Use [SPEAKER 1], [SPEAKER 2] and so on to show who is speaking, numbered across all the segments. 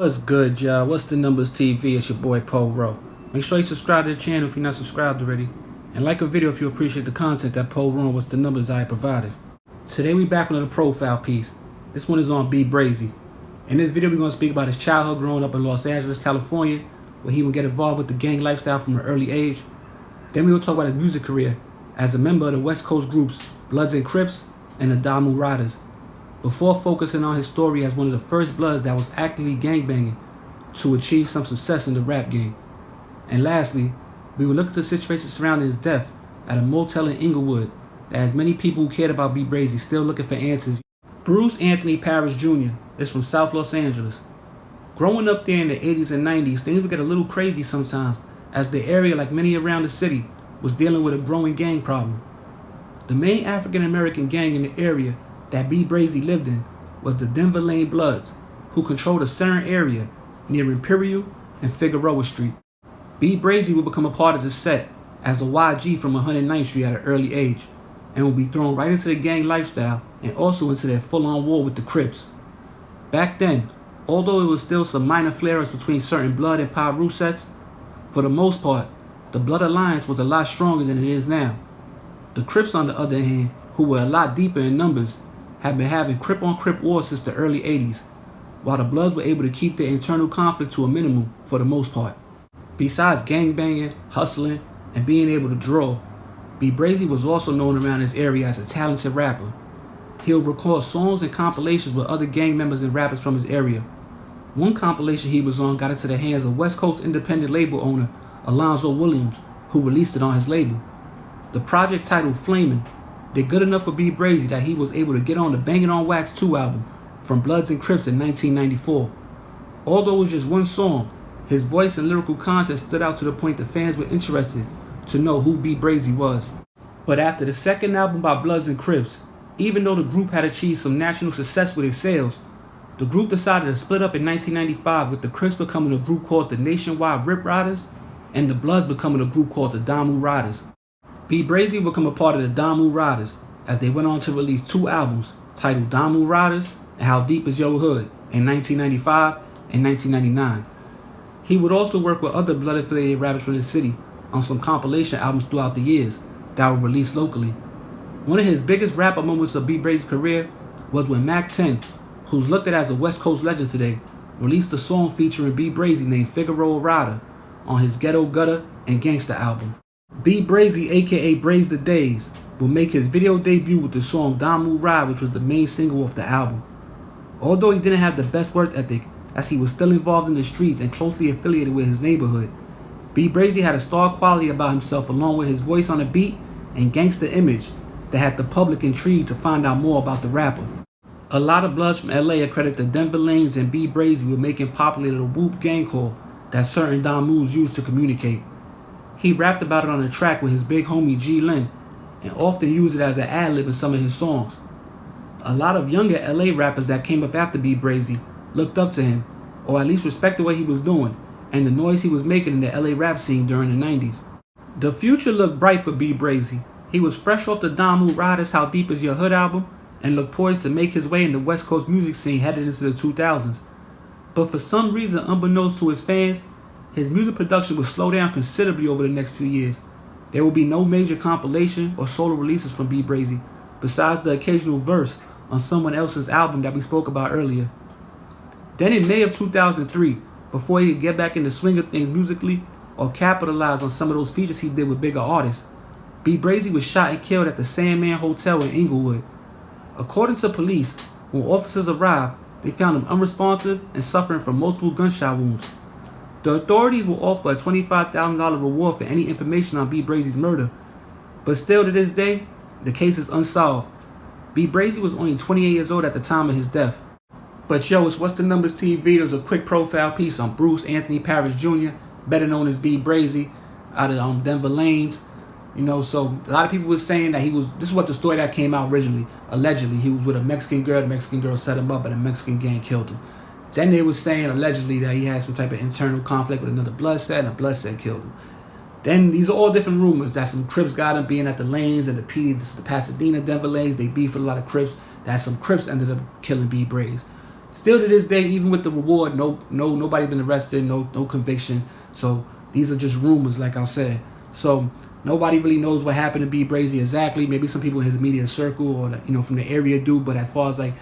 [SPEAKER 1] What's good, y'all? What's the numbers TV? It's your boy Paul Rowe. Make sure you subscribe to the channel if you're not subscribed already, and like a video if you appreciate the content that Paul Rowe What's the Numbers I provided. Today we back with another profile piece. This one is on B Brazy. In this video we're going to speak about his childhood growing up in Los Angeles, California, where he would get involved with the gang lifestyle from an early age. Then we will talk about his music career as a member of the West Coast groups Bloods and Crips and the Damu Riders, before focusing on his story as one of the first Bloods that was actively gangbanging to achieve some success in the rap game. And lastly, we will look at the situation surrounding his death at a motel in Inglewood that has many people who cared about B Brazy still looking for answers. Bruce Anthony Parrish Jr. is from South Los Angeles. Growing up there in the 80s and 90s, things would get a little crazy sometimes, as the area, like many around the city, was dealing with a growing gang problem. The main African American gang in the area that B Brazy lived in was the Denver Lane Bloods, who controlled a certain area near Imperial and Figueroa Street. B Brazy would become a part of the set as a YG from 109th Street at an early age, and would be thrown right into the gang lifestyle and also into their full-on war with the Crips. Back then, although it was still some minor flare-ups between certain Blood and Piru sets, for the most part, the Blood alliance was a lot stronger than it is now. The Crips, on the other hand, who were a lot deeper in numbers, had been having Crip-on-Crip wars since the early 80s, while the Bloods were able to keep their internal conflict to a minimum for the most part. Besides gangbanging, hustling, and being able to draw, B Brazy was also known around this area as a talented rapper. He would record songs and compilations with other gang members and rappers from his area. One compilation he was on got into the hands of West Coast independent label owner Alonzo Williams, who released it on his label. The project, titled Flamin', did good enough for B Brazy that he was able to get on the Bangin' on Wax 2 album from Bloods and Crips in 1994. Although it was just one song, his voice and lyrical content stood out to the point that fans were interested to know who B Brazy was. But after the second album by Bloods and Crips, even though the group had achieved some national success with its sales, the group decided to split up in 1995, with the Crips becoming a group called the Nationwide Rip Riders and the Bloods becoming a group called the Damu Riders. B Brazy would become a part of the Damu Riders as they went on to release 2 albums titled Damu Riders and How Deep Is Your Hood in 1995 and 1999. He would also work with other Blood-affiliated rappers from the city on some compilation albums throughout the years that were released locally. One of his biggest rapper moments of B Brazy's career was when Mac 10, who's looked at as a West Coast legend today, released a song featuring B Brazy named Figueroa Rider on his Ghetto Gutter and Gangsta album. B Brazy, aka Braze the Days, will make his video debut with the song Damu Ride, which was the main single of the album. Although he didn't have the best work ethic, as he was still involved in the streets and closely affiliated with his neighborhood, B Brazy had a star quality about himself, along with his voice on the beat and gangsta image that had the public intrigued to find out more about the rapper. A lot of Bloods from LA accredit the Denver Lanes and B Brazy with making popular the whoop gang call that certain Damus used to communicate. He rapped about it on the track with his big homie G Lin, and often used it as an ad-lib in some of his songs. A lot of younger LA rappers that came up after B Brazy looked up to him, or at least respected what he was doing and the noise he was making in the LA rap scene during the 90s. The future looked bright for B Brazy. He was fresh off the Damu Riders How Deep Is Your Hood album and looked poised to make his way in the West Coast music scene headed into the 2000s. But for some reason unbeknownst to his fans, his music production would slow down considerably over the next few years. There will be no major compilation or solo releases from B Brazy, besides the occasional verse on someone else's album that we spoke about earlier. Then in May of 2003, before he could get back in the swing of things musically or capitalize on some of those features he did with bigger artists, B Brazy was shot and killed at the Sandman Hotel in Inglewood. According to police, when officers arrived, they found him unresponsive and suffering from multiple gunshot wounds. The authorities will offer a $25,000 reward for any information on B Brazy's murder, but still to this day, the case is unsolved. B Brazy was only 28 years old at the time of his death. But yo, it's What's the Numbers TV. There's a quick profile piece on Bruce Anthony Parrish Jr., better known as B Brazy, out of Denver Lanes. You know, so a lot of people were saying that this is what the story that came out originally. Allegedly, he was with a Mexican girl. The Mexican girl set him up, and the Mexican gang killed him. Then they were saying allegedly that he had some type of internal conflict with another Blood set, and a Blood set killed him. Then these are all different rumors that some Crips got him being at the Lanes and the Pasadena Denver Lanes. They beefed with a lot of Crips. That some Crips ended up killing B Brazy. Still to this day, even with the reward, nobody been arrested, no conviction. So these are just rumors, like I said. So nobody really knows what happened to B Brazy exactly. Maybe some people in his immediate circle or from the area do, but as far as like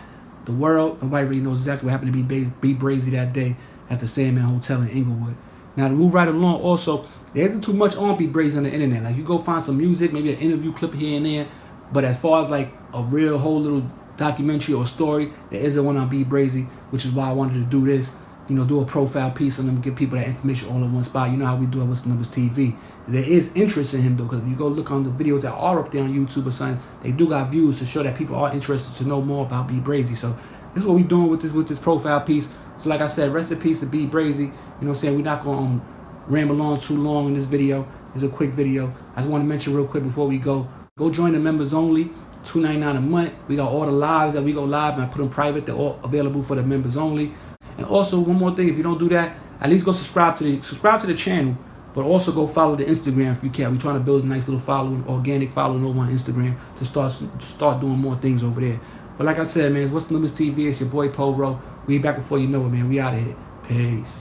[SPEAKER 1] the world, nobody really knows exactly what happened to B Brazy that day at the Sandman Hotel in Inglewood. Now to move right along, also there isn't too much on B Brazy on the internet. Like you go find some music, maybe an interview clip here and there, but as far as like a real whole little documentary or story, there isn't one on B Brazy, which is why I wanted to do this. Do a profile piece on them, give people that information all in one spot. You know how we do it with Numbers TV. There is interest in him though, because if you go look on the videos that are up there on YouTube or something, they do got views to show that people are interested to know more about B Brazy. So this is what we're doing with this profile piece. So like I said, rest in peace to B Brazy. You know what I'm saying? We're not gonna ramble on too long in this video. It's a quick video. I just want to mention real quick before we go join the members only. $2.99 a month. We got all the lives that we go live, and I put them private. They're all available for the members only. And also one more thing, if you don't do that, at least go subscribe to the channel, but also go follow the Instagram if you can. We're trying to build a nice little following, organic following over on Instagram to start doing more things over there. But like I said, man, it's What's the Numbers TV. It's your boy Poro. We back before you know it, man. We out of here. Peace.